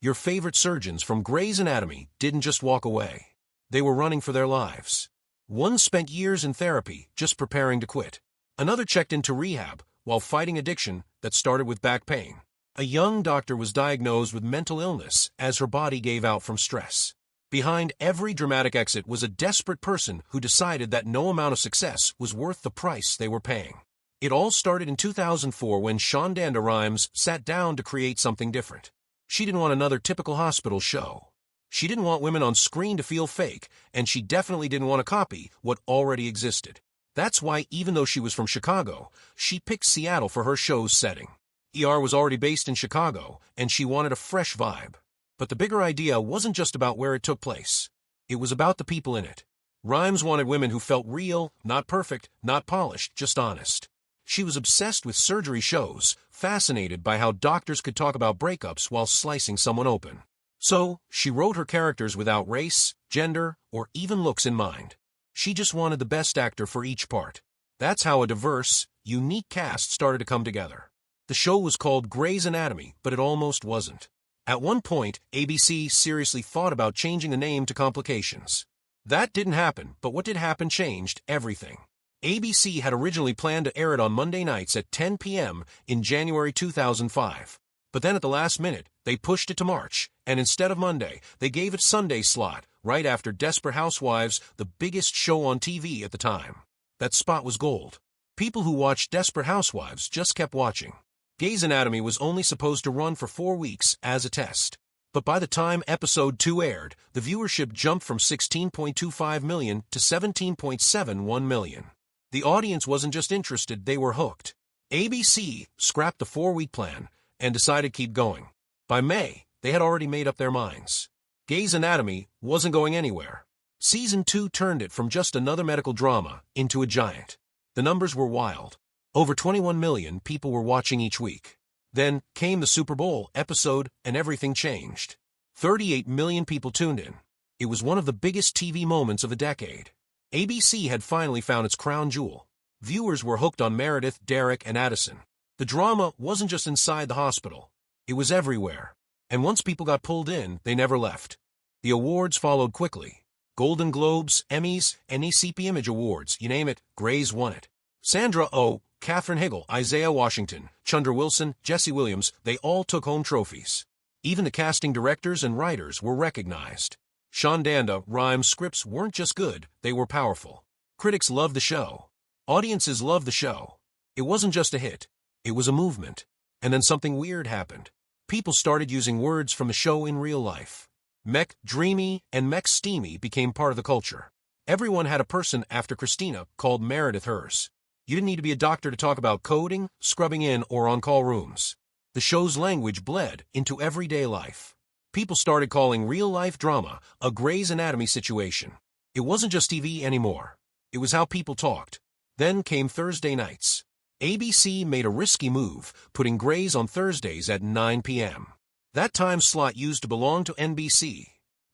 Your favorite surgeons from Grey's Anatomy didn't just walk away. They were running for their lives. One spent years in therapy, just preparing to quit. Another checked into rehab while fighting addiction that started with back pain. A young doctor was diagnosed with mental illness as her body gave out from stress. Behind every dramatic exit was a desperate person who decided that no amount of success was worth the price they were paying. It all started in 2004 when Shonda Rhimes sat down to create something different. She didn't want another typical hospital show. She didn't want women on screen to feel fake, and she definitely didn't want to copy what already existed. That's why, even though she was from Chicago, she picked Seattle for her show's setting. ER was already based in Chicago, and she wanted a fresh vibe. But the bigger idea wasn't just about where it took place. It was about the people in it. Rhimes wanted women who felt real, not perfect, not polished, just honest. She was obsessed with surgery shows, fascinated by how doctors could talk about breakups while slicing someone open. So, she wrote her characters without race, gender, or even looks in mind. She just wanted the best actor for each part. That's how a diverse, unique cast started to come together. The show was called Grey's Anatomy, but it almost wasn't. At one point, ABC seriously thought about changing the name to Complications. That didn't happen, but what did happen changed everything. ABC had originally planned to air it on Monday nights at 10 p.m. in January 2005. But then at the last minute, they pushed it to March, and instead of Monday, they gave it Sunday slot, right after Desperate Housewives, the biggest show on TV at the time. That spot was gold. People who watched Desperate Housewives just kept watching. Grey's Anatomy was only supposed to run for 4 weeks as a test. But by the time episode 2 aired, the viewership jumped from 16.25 million to 17.71 million. The audience wasn't just interested, they were hooked. ABC scrapped the 4-week plan and decided to keep going. By May, they had already made up their minds. Grey's Anatomy wasn't going anywhere. Season 2 turned it from just another medical drama into a giant. The numbers were wild. Over 21 million people were watching each week. Then came the Super Bowl episode and everything changed. 38 million people tuned in. It was one of the biggest TV moments of the decade. ABC had finally found its crown jewel. Viewers were hooked on Meredith, Derek, and Addison. The drama wasn't just inside the hospital. It was everywhere. And once people got pulled in, they never left. The awards followed quickly. Golden Globes, Emmys, and ECP Image Awards, you name it, Grey's won it. Sandra Oh, Katherine Heigl, Isaiah Washington, Chandra Wilson, Jesse Williams, they all took home trophies. Even the casting directors and writers were recognized. Shonda Rhimes' scripts weren't just good, they were powerful. Critics loved the show. Audiences loved the show. It wasn't just a hit. It was a movement. And then something weird happened. People started using words from the show in real life. Mech Dreamy and Mech Steamy became part of the culture. Everyone had a person after Christina called Meredith hers. You didn't need to be a doctor to talk about coding, scrubbing in, or on-call rooms. The show's language bled into everyday life. People started calling real-life drama a Grey's Anatomy situation. It wasn't just TV anymore. It was how people talked. Then came Thursday nights. ABC made a risky move, putting Grey's on Thursdays at 9 p.m. That time slot used to belong to NBC.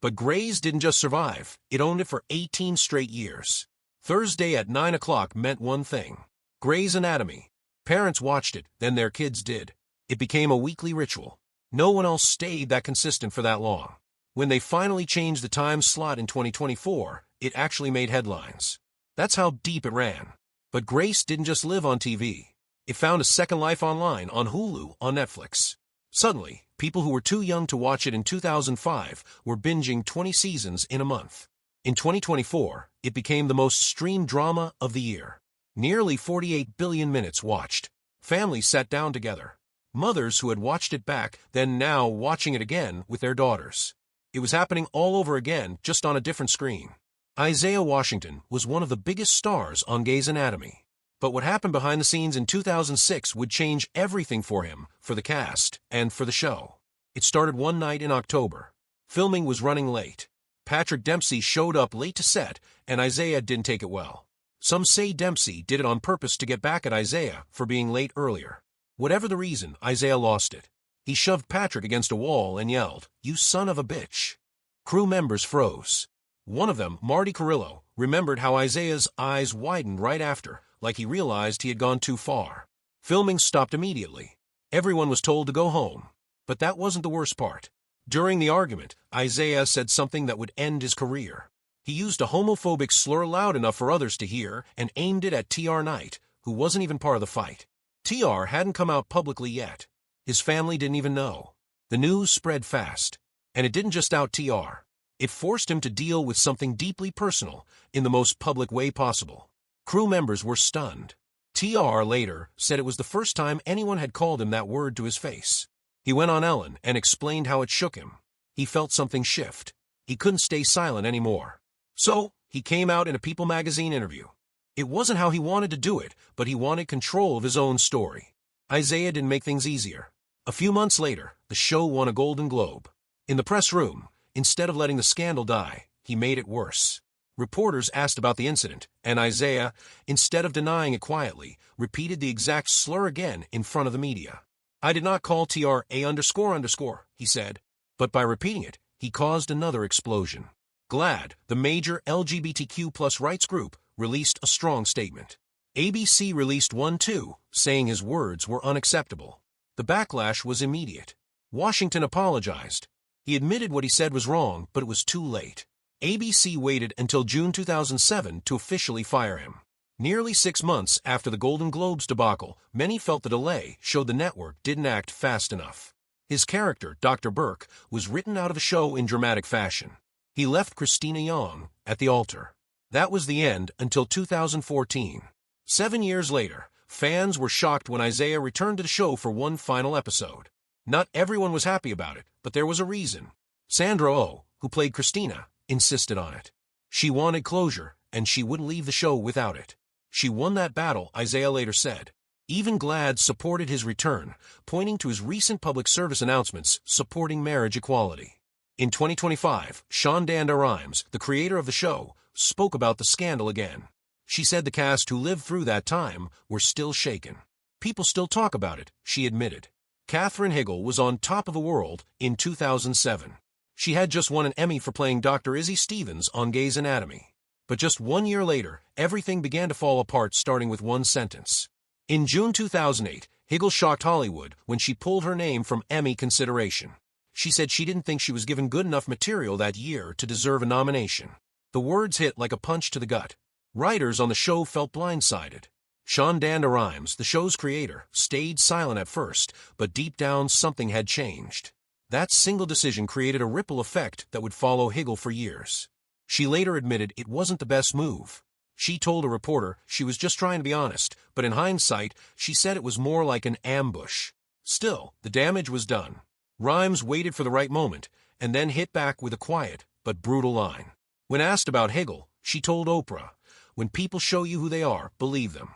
But Grey's didn't just survive, it owned it for 18 straight years. Thursday at 9 o'clock meant one thing. Grey's Anatomy. Parents watched it, then their kids did. It became a weekly ritual. No one else stayed that consistent for that long. When they finally changed the time slot in 2024, it actually made headlines. That's how deep it ran. But Grace didn't just live on TV. It found a second life online, on Hulu, on Netflix. Suddenly, people who were too young to watch it in 2005 were binging 20 seasons in a month. In 2024, it became the most streamed drama of the year. Nearly 48 billion minutes watched. Families sat down together. Mothers who had watched it back, then now watching it again with their daughters. It was happening all over again, just on a different screen. Isaiah Washington was one of the biggest stars on Grey's Anatomy. But what happened behind the scenes in 2006 would change everything for him, for the cast, and for the show. It started one night in October. Filming was running late. Patrick Dempsey showed up late to set, and Isaiah didn't take it well. Some say Dempsey did it on purpose to get back at Isaiah for being late earlier. Whatever the reason, Isaiah lost it. He shoved Patrick against a wall and yelled, "You son of a bitch." Crew members froze. One of them, Marty Carrillo, remembered how Isaiah's eyes widened right after, like he realized he had gone too far. Filming stopped immediately. Everyone was told to go home. But that wasn't the worst part. During the argument, Isaiah said something that would end his career. He used a homophobic slur loud enough for others to hear and aimed it at T.R. Knight, who wasn't even part of the fight. T.R. hadn't come out publicly yet. His family didn't even know. The news spread fast. And it didn't just out T.R. It forced him to deal with something deeply personal in the most public way possible. Crew members were stunned. T.R. later said it was the first time anyone had called him that word to his face. He went on Ellen and explained how it shook him. He felt something shift. He couldn't stay silent anymore. So, he came out in a People magazine interview. It wasn't how he wanted to do it, but he wanted control of his own story. Isaiah didn't make things easier. A few months later, the show won a Golden Globe. In the press room, instead of letting the scandal die, he made it worse. Reporters asked about the incident, and Isaiah, instead of denying it quietly, repeated the exact slur again in front of the media. "I did not call TR __," he said. But by repeating it, he caused another explosion. GLAAD, the major LGBTQ+ rights group, released a strong statement. ABC released one too, saying his words were unacceptable. The backlash was immediate. Washington apologized. He admitted what he said was wrong, but it was too late. ABC waited until June 2007 to officially fire him. Nearly 6 months after the Golden Globes debacle, many felt the delay showed the network didn't act fast enough. His character, Dr. Burke, was written out of the show in dramatic fashion. He left Christina Young at the altar. That was the end until 2014. 7 years later, fans were shocked when Isaiah returned to the show for one final episode. Not everyone was happy about it, but there was a reason. Sandra Oh, who played Christina, insisted on it. She wanted closure, and she wouldn't leave the show without it. She won that battle, Isaiah later said. Even GLAAD supported his return, pointing to his recent public service announcements supporting marriage equality. In 2025, Shonda Rhimes, the creator of the show, spoke about the scandal again. She said the cast who lived through that time were still shaken. People still talk about it, she admitted. Katherine Heigl was on top of the world in 2007. She had just won an Emmy for playing Dr. Izzy Stevens on Grey's Anatomy. But just 1 year later, everything began to fall apart starting with one sentence. In June 2008, Heigl shocked Hollywood when she pulled her name from Emmy consideration. She said she didn't think she was given good enough material that year to deserve a nomination. The words hit like a punch to the gut. Writers on the show felt blindsided. Shonda Rhimes, the show's creator, stayed silent at first, but deep down something had changed. That single decision created a ripple effect that would follow Heigl for years. She later admitted it wasn't the best move. She told a reporter she was just trying to be honest, but in hindsight, she said it was more like an ambush. Still, the damage was done. Rhimes waited for the right moment, and then hit back with a quiet but brutal line. When asked about Heigl, she told Oprah, "When people show you who they are, believe them."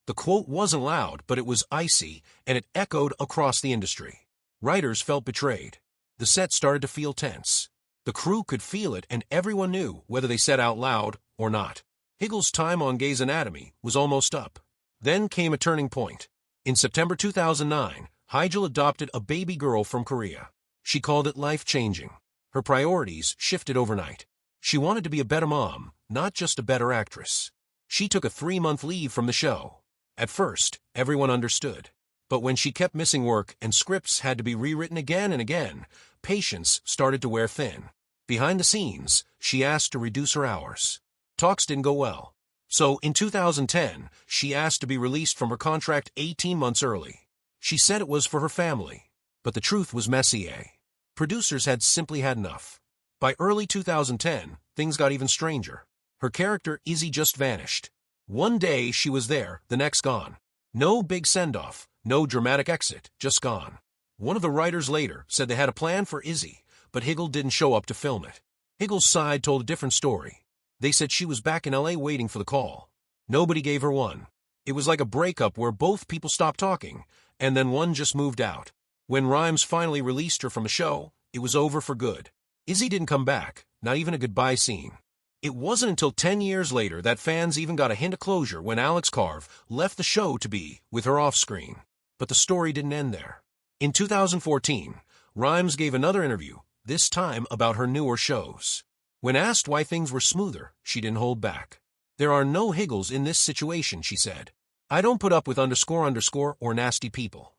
The quote wasn't loud, but it was icy, and it echoed across the industry. Writers felt betrayed. The set started to feel tense. The crew could feel it, and everyone knew whether they said out loud or not. Heigl's time on Grey's Anatomy was almost up. Then came a turning point. In September 2009, Heigl adopted a baby girl from Korea. She called it life-changing. Her priorities shifted overnight. She wanted to be a better mom, not just a better actress. She took a 3-month leave from the show. At first, everyone understood. But when she kept missing work and scripts had to be rewritten again and again, patience started to wear thin. Behind the scenes, she asked to reduce her hours. Talks didn't go well. So, in 2010, she asked to be released from her contract 18 months early. She said it was for her family. But the truth was messy. Producers had simply had enough. By early 2010, things got even stranger. Her character, Izzy, just vanished. One day she was there, the next gone. No big send-off, no dramatic exit, just gone. One of the writers later said they had a plan for Izzy, but Heigl didn't show up to film it. Heigl's side told a different story. They said she was back in LA waiting for the call. Nobody gave her one. It was like a breakup where both people stopped talking, and then one just moved out. When Rhimes finally released her from the show, it was over for good. Izzy didn't come back, not even a goodbye scene. It wasn't until 10 years later that fans even got a hint of closure when Alex Carve left the show to be with her off-screen. But the story didn't end there. In 2014, Rhimes gave another interview, this time about her newer shows. When asked why things were smoother, she didn't hold back. "There are no Heigls in this situation," she said. "I don't put up with __or nasty people."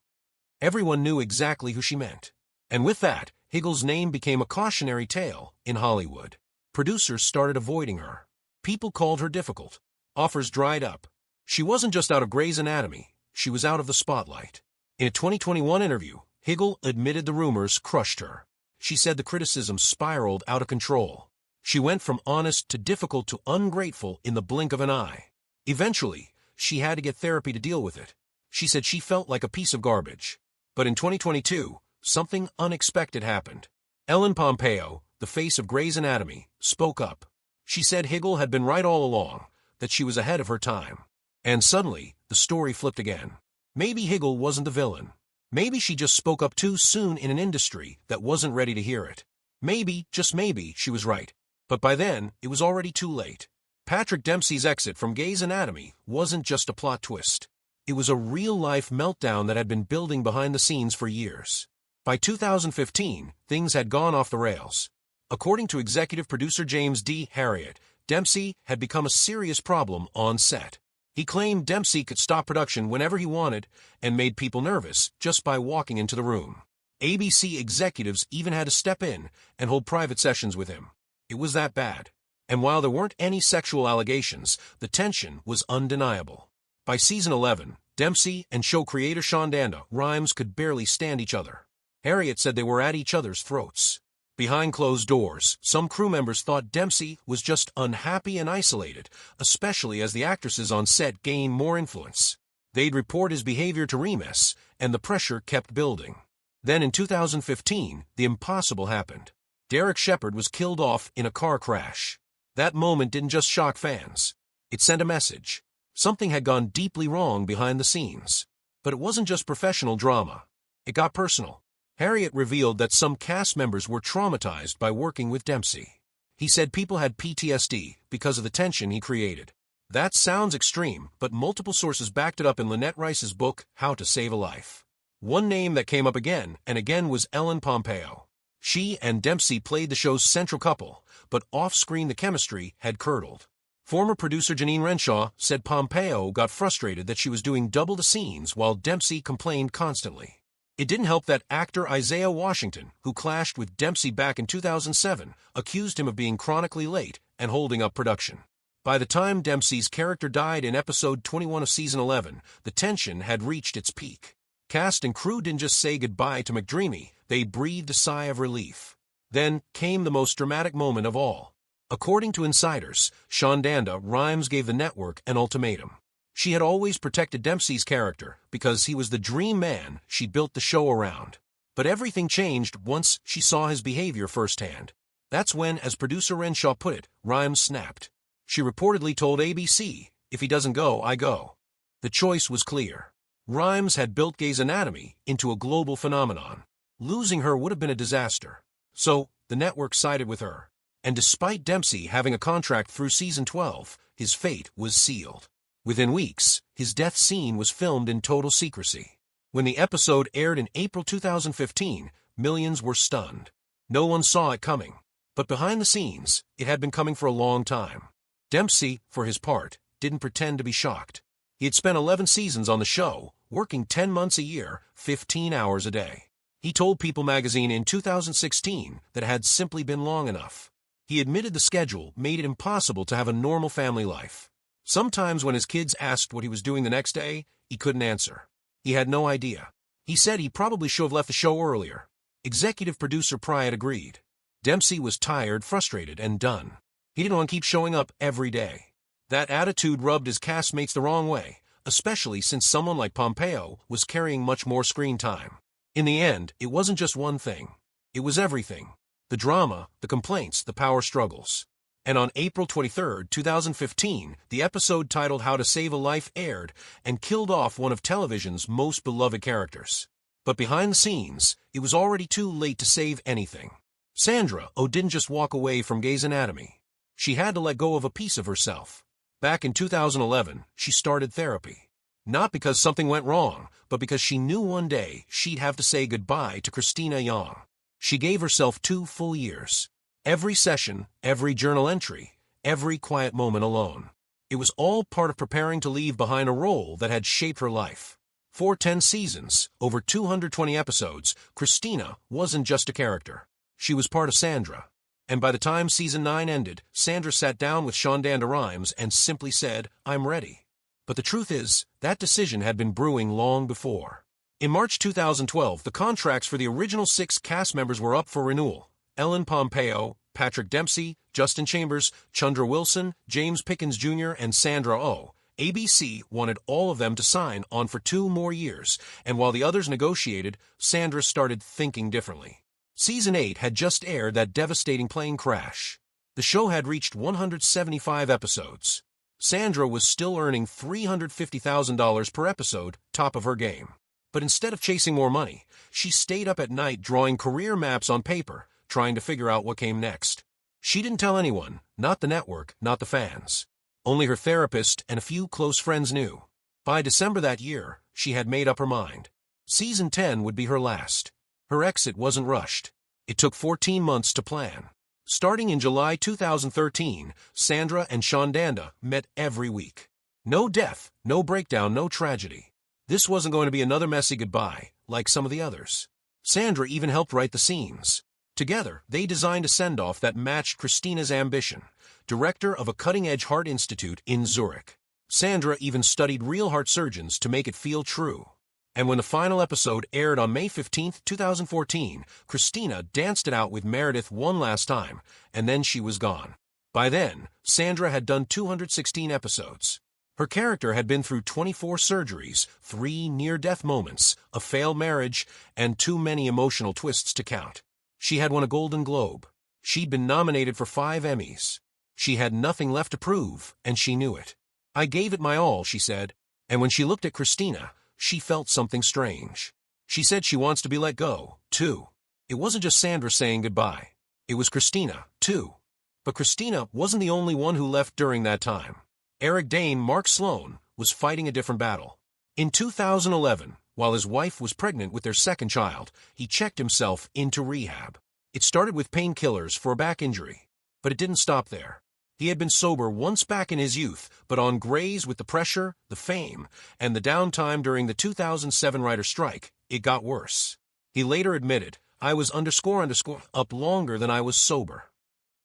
Everyone knew exactly who she meant. And with that, Higgle's name became a cautionary tale in Hollywood. Producers started avoiding her. People called her difficult. Offers dried up. She wasn't just out of Grey's Anatomy, she was out of the spotlight. In a 2021 interview, Higgle admitted the rumors crushed her. She said the criticism spiraled out of control. She went from honest to difficult to ungrateful in the blink of an eye. Eventually, she had to get therapy to deal with it. She said she felt like a piece of garbage. But in 2022, something unexpected happened. Ellen Pompeo, the face of Grey's Anatomy, spoke up. She said Higgle had been right all along, that she was ahead of her time. And suddenly, the story flipped again. Maybe Higgle wasn't the villain. Maybe she just spoke up too soon in an industry that wasn't ready to hear it. Maybe, just maybe, she was right. But by then, it was already too late. Patrick Dempsey's exit from Grey's Anatomy wasn't just a plot twist. It was a real-life meltdown that had been building behind the scenes for years. By 2015, things had gone off the rails. According to executive producer James D. Harriott, Dempsey had become a serious problem on set. He claimed Dempsey could stop production whenever he wanted and made people nervous just by walking into the room. ABC executives even had to step in and hold private sessions with him. It was that bad. And while there weren't any sexual allegations, the tension was undeniable. By season 11, Dempsey and show creator Shonda Rhimes could barely stand each other. Harriott said they were at each other's throats. Behind closed doors, some crew members thought Dempsey was just unhappy and isolated, especially as the actresses on set gained more influence. They'd report his behavior to Rhimes, and the pressure kept building. Then in 2015, the impossible happened. Derek Shepherd was killed off in a car crash. That moment didn't just shock fans. It sent a message. Something had gone deeply wrong behind the scenes. But it wasn't just professional drama. It got personal. Harriott revealed that some cast members were traumatized by working with Dempsey. He said people had PTSD because of the tension he created. That sounds extreme, but multiple sources backed it up in Lynette Rice's book, How to Save a Life. One name that came up again and again was Ellen Pompeo. She and Dempsey played the show's central couple, but off-screen the chemistry had curdled. Former producer Janine Renshaw said Pompeo got frustrated that she was doing double the scenes while Dempsey complained constantly. It didn't help that actor Isaiah Washington, who clashed with Dempsey back in 2007, accused him of being chronically late and holding up production. By the time Dempsey's character died in episode 21 of season 11, the tension had reached its peak. Cast and crew didn't just say goodbye to McDreamy, they breathed a sigh of relief. Then came the most dramatic moment of all. According to insiders, Shonda Rhimes gave the network an ultimatum. She had always protected Dempsey's character because he was the dream man she built the show around. But everything changed once she saw his behavior firsthand. That's when, as producer Renshaw put it, Rhimes snapped. She reportedly told ABC, "If he doesn't go, I go." The choice was clear. Rhimes had built Grey's Anatomy into a global phenomenon. Losing her would have been a disaster. So, the network sided with her. And despite Dempsey having a contract through season 12, his fate was sealed. Within weeks, his death scene was filmed in total secrecy. When the episode aired in April 2015, millions were stunned. No one saw it coming. But behind the scenes, it had been coming for a long time. Dempsey, for his part, didn't pretend to be shocked. He had spent 11 seasons on the show, working 10 months a year, 15 hours a day. He told People magazine in 2016 that it had simply been long enough. He admitted the schedule made it impossible to have a normal family life. Sometimes when his kids asked what he was doing the next day, he couldn't answer. He had no idea. He said he probably should have left the show earlier. Executive producer Pryor agreed. Dempsey was tired, frustrated, and done. He didn't want to keep showing up every day. That attitude rubbed his castmates the wrong way, especially since someone like Pompeo was carrying much more screen time. In the end, it wasn't just one thing. It was everything. The drama, the complaints, the power struggles. And on April 23, 2015, the episode titled How to Save a Life aired and killed off one of television's most beloved characters. But behind the scenes, it was already too late to save anything. Sandra Oh didn't just walk away from Grey's Anatomy. She had to let go of a piece of herself. Back in 2011, she started therapy. Not because something went wrong, but because she knew one day she'd have to say goodbye to Christina Young. She gave herself 2 full years. Every session, every journal entry, every quiet moment alone. It was all part of preparing to leave behind a role that had shaped her life. For 10 seasons, over 220 episodes, Christina wasn't just a character. She was part of Sandra. And by the time season 9 ended, Sandra sat down with Shonda Rhimes and simply said, "I'm ready." But the truth is, that decision had been brewing long before. In March 2012, the contracts for the original 6 cast members were up for renewal. Ellen Pompeo, Patrick Dempsey, Justin Chambers, Chandra Wilson, James Pickens Jr., and Sandra Oh. ABC wanted all of them to sign on for 2 more years, and while the others negotiated, Sandra started thinking differently. Season 8 had just aired that devastating plane crash. The show had reached 175 episodes. Sandra was still earning $350,000 per episode, top of her game. But instead of chasing more money, she stayed up at night drawing career maps on paper, trying to figure out what came next. She didn't tell anyone, not the network, not the fans. Only her therapist and a few close friends knew. By December that year, she had made up her mind. Season 10 would be her last. Her exit wasn't rushed. It took 14 months to plan. Starting in July 2013, Sandra and Shonda met every week. No death, no breakdown, no tragedy. This wasn't going to be another messy goodbye, like some of the others. Sandra even helped write the scenes. Together, they designed a send-off that matched Christina's ambition, director of a cutting-edge heart institute in Zurich. Sandra even studied real heart surgeons to make it feel true. And when the final episode aired on May 15, 2014, Christina danced it out with Meredith one last time, and then she was gone. By then, Sandra had done 216 episodes. Her character had been through 24 surgeries, 3 near-death moments, a failed marriage, and too many emotional twists to count. She had won a Golden Globe. She'd been nominated for 5 Emmys. She had nothing left to prove, and she knew it. "I gave it my all," she said. And when she looked at Christina, she felt something strange. She said she wants to be let go, too. It wasn't just Sandra saying goodbye. It was Christina, too. But Christina wasn't the only one who left during that time. Eric Dane, Mark Sloan, was fighting a different battle. In 2011, while his wife was pregnant with their second child, he checked himself into rehab. It started with painkillers for a back injury. But it didn't stop there. He had been sober once back in his youth, but on Grey's with the pressure, the fame, and the downtime during the 2007 writer strike, it got worse. He later admitted, "I was up longer than I was sober."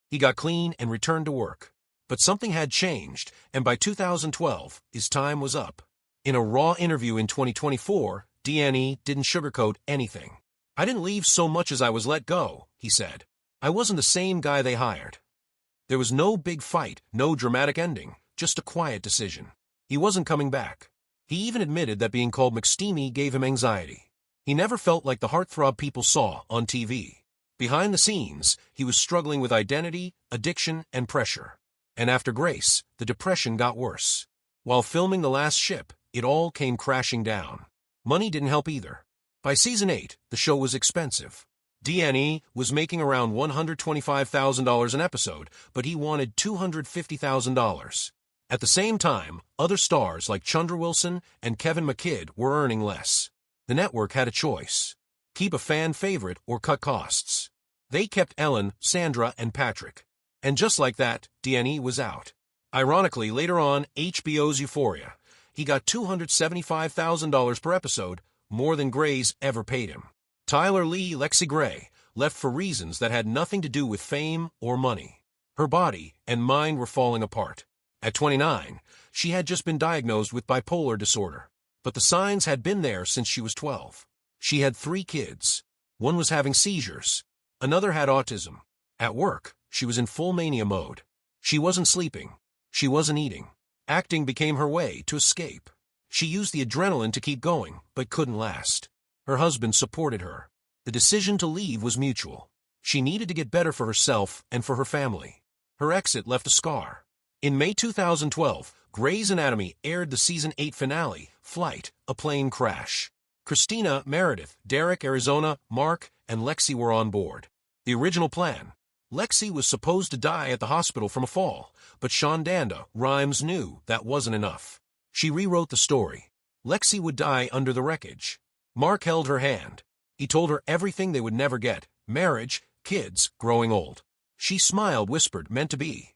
He got clean and returned to work. But something had changed, and by 2012, his time was up. In a raw interview in 2024, DNE didn't sugarcoat anything. "I didn't leave so much as I was let go," he said. "I wasn't the same guy they hired." There was no big fight, no dramatic ending, just a quiet decision. He wasn't coming back. He even admitted that being called McSteamy gave him anxiety. He never felt like the heartthrob people saw on TV. Behind the scenes, he was struggling with identity, addiction, and pressure. And after Grace, the depression got worse. While filming The Last Ship, it all came crashing down. Money didn't help either. By season 8, the show was expensive. DNE was making around $125,000 an episode, but he wanted $250,000. At the same time, other stars like Chandra Wilson and Kevin McKidd were earning less. The network had a choice: keep a fan favorite or cut costs. They kept Ellen, Sandra, and Patrick. And just like that, DNE was out. Ironically, later on, HBO's Euphoria, he got $275,000 per episode, more than Grey's ever paid him. Tyler Lee, Lexi Gray, left for reasons that had nothing to do with fame or money. Her body and mind were falling apart. At 29, she had just been diagnosed with bipolar disorder. But the signs had been there since she was 12. She had 3 kids. One was having seizures. Another had autism. At work, she was in full mania mode. She wasn't sleeping. She wasn't eating. Acting became her way to escape. She used the adrenaline to keep going, but couldn't last. Her husband supported her. The decision to leave was mutual. She needed to get better for herself and for her family. Her exit left a scar. In May 2012, Grey's Anatomy aired the season 8 finale, Flight, a plane crash. Christina, Meredith, Derek, Arizona, Mark, and Lexi were on board. The original plan: Lexi was supposed to die at the hospital from a fall, but Shonda Rhimes knew that wasn't enough. She rewrote the story. Lexi would die under the wreckage. Mark held her hand. He told her everything they would never get: marriage, kids, growing old. She smiled, whispered, "Meant to be."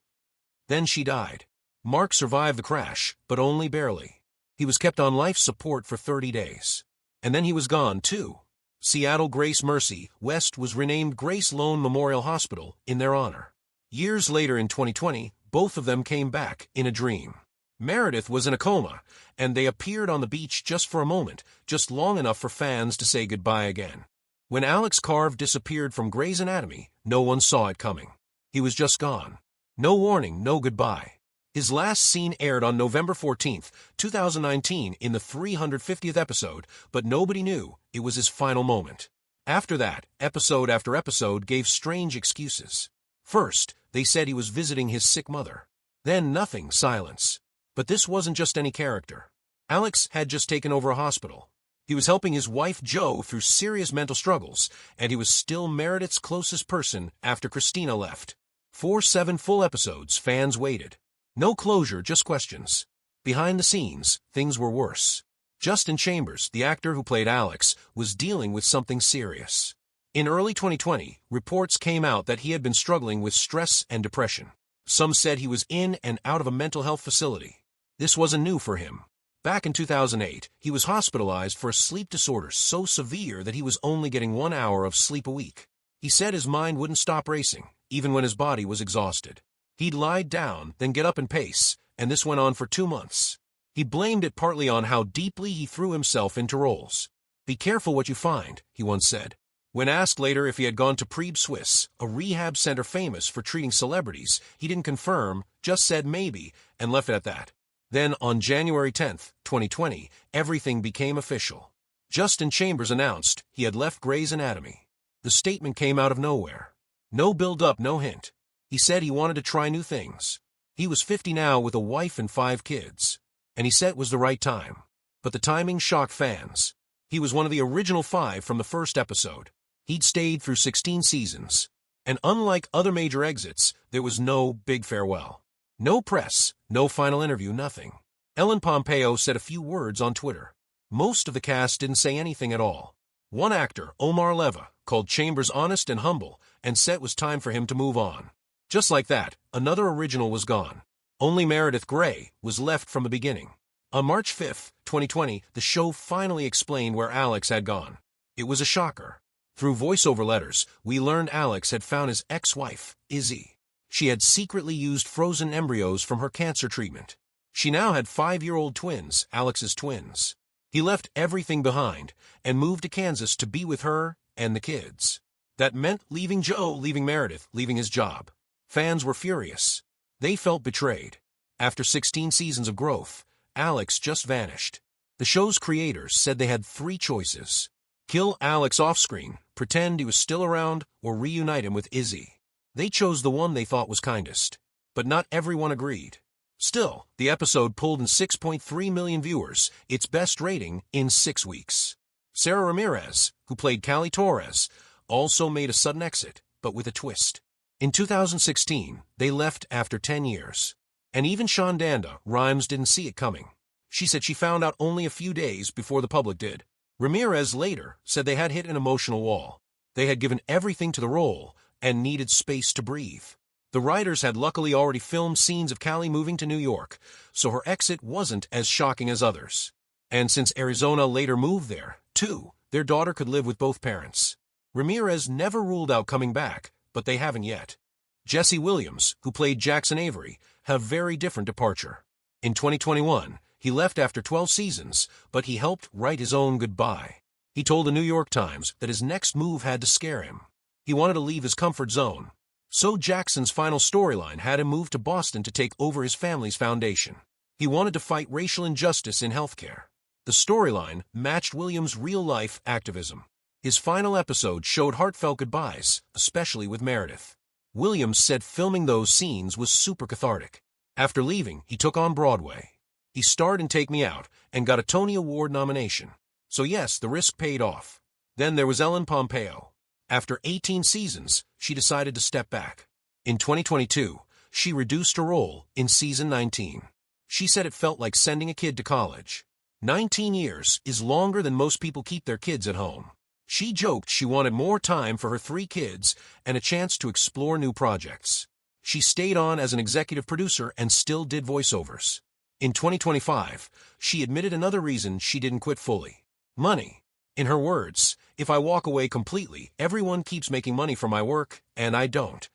Then she died. Mark survived the crash, but only barely. He was kept on life support for 30 days. And then he was gone, too. Seattle Grace Mercy West was renamed Grace Lone Memorial Hospital in their honor. Years later in 2020, both of them came back in a dream. Meredith was in a coma, and they appeared on the beach just for a moment, just long enough for fans to say goodbye again. When Alex Carve disappeared from Grey's Anatomy, no one saw it coming. He was just gone. No warning, no goodbye. His last scene aired on November 14, 2019 in the 350th episode, but nobody knew it was his final moment. After that, episode after episode gave strange excuses. First, they said he was visiting his sick mother. Then nothing, silence. But this wasn't just any character. Alex had just taken over a hospital. He was helping his wife Jo through serious mental struggles, and he was still Meredith's closest person after Christina left. For 7 full episodes, fans waited. No closure, just questions. Behind the scenes, things were worse. Justin Chambers, the actor who played Alex, was dealing with something serious. In early 2020, reports came out that he had been struggling with stress and depression. Some said he was in and out of a mental health facility. This wasn't new for him. Back in 2008, he was hospitalized for a sleep disorder so severe that he was only getting 1 hour of sleep a week. He said his mind wouldn't stop racing, even when his body was exhausted. He'd lie down, then get up and pace, and this went on for 2 months. He blamed it partly on how deeply he threw himself into roles. "Be careful what you find," he once said. When asked later if he had gone to Preb Swiss, a rehab center famous for treating celebrities, he didn't confirm, just said maybe, and left it at that. Then, on January 10, 2020, everything became official. Justin Chambers announced he had left Grey's Anatomy. The statement came out of nowhere. No build-up, no hint. He said he wanted to try new things. He was 50 now with a wife and 5 kids. And he said it was the right time. But the timing shocked fans. He was one of the original 5 from the first episode. He'd stayed through 16 seasons. And unlike other major exits, there was no big farewell. No press, no final interview, nothing. Ellen Pompeo said a few words on Twitter. Most of the cast didn't say anything at all. One actor, Omar Leva, called Chambers honest and humble and said it was time for him to move on. Just like that, another original was gone. Only Meredith Grey was left from the beginning. On March 5, 2020, the show finally explained where Alex had gone. It was a shocker. Through voiceover letters, we learned Alex had found his ex-wife, Izzy. She had secretly used frozen embryos from her cancer treatment. She now had 5-year-old twins, Alex's twins. He left everything behind and moved to Kansas to be with her and the kids. That meant leaving Jo, leaving Meredith, leaving his job. Fans were furious. They felt betrayed. After 16 seasons of growth, Alex just vanished. The show's creators said they had 3 choices. Kill Alex off-screen, pretend he was still around, or reunite him with Izzy. They chose the one they thought was kindest. But not everyone agreed. Still, the episode pulled in 6.3 million viewers, its best rating in 6 weeks. Sarah Ramirez, who played Callie Torres, also made a sudden exit, but with a twist. In 2016, they left after 10 years. And even Shonda Rhimes didn't see it coming. She said she found out only a few days before the public did. Ramirez later said they had hit an emotional wall. They had given everything to the role and needed space to breathe. The writers had luckily already filmed scenes of Callie moving to New York, so her exit wasn't as shocking as others. And since Arizona later moved there, too, their daughter could live with both parents. Ramirez never ruled out coming back, but they haven't yet. Jesse Williams, who played Jackson Avery, had a very different departure. In 2021, he left after 12 seasons, but he helped write his own goodbye. He told the New York Times that his next move had to scare him. He wanted to leave his comfort zone. So Jackson's final storyline had him move to Boston to take over his family's foundation. He wanted to fight racial injustice in healthcare. The storyline matched Williams' real-life activism. His final episode showed heartfelt goodbyes, especially with Meredith. Williams said filming those scenes was super cathartic. After leaving, he took on Broadway. He starred in Take Me Out and got a Tony Award nomination. So yes, the risk paid off. Then there was Ellen Pompeo. After 18 seasons, she decided to step back. In 2022, she reduced her role in season 19. She said it felt like sending a kid to college. 19 years is longer than most people keep their kids at home. She joked she wanted more time for her 3 kids and a chance to explore new projects. She stayed on as an executive producer and still did voiceovers. In 2025, she admitted another reason she didn't quit fully. Money. In her words, "If I walk away completely, everyone keeps making money from my work, and I don't."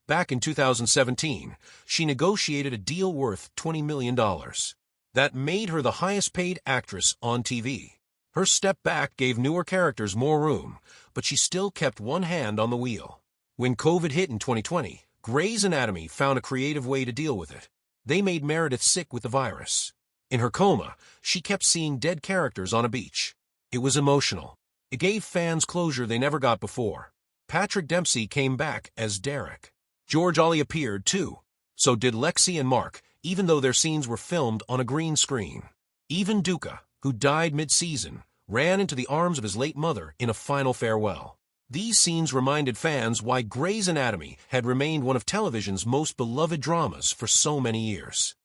Back in 2017, she negotiated a deal worth $20 million. That made her the highest-paid actress on TV. Her step back gave newer characters more room, but she still kept one hand on the wheel. When COVID hit in 2020, Grey's Anatomy found a creative way to deal with it. They made Meredith sick with the virus. In her coma, she kept seeing dead characters on a beach. It was emotional. It gave fans closure they never got before. Patrick Dempsey came back as Derek. George Ollie appeared, too. So did Lexi and Mark, even though their scenes were filmed on a green screen. Even Duca, who died mid-season, ran into the arms of his late mother in a final farewell. These scenes reminded fans why Grey's Anatomy had remained one of television's most beloved dramas for so many years.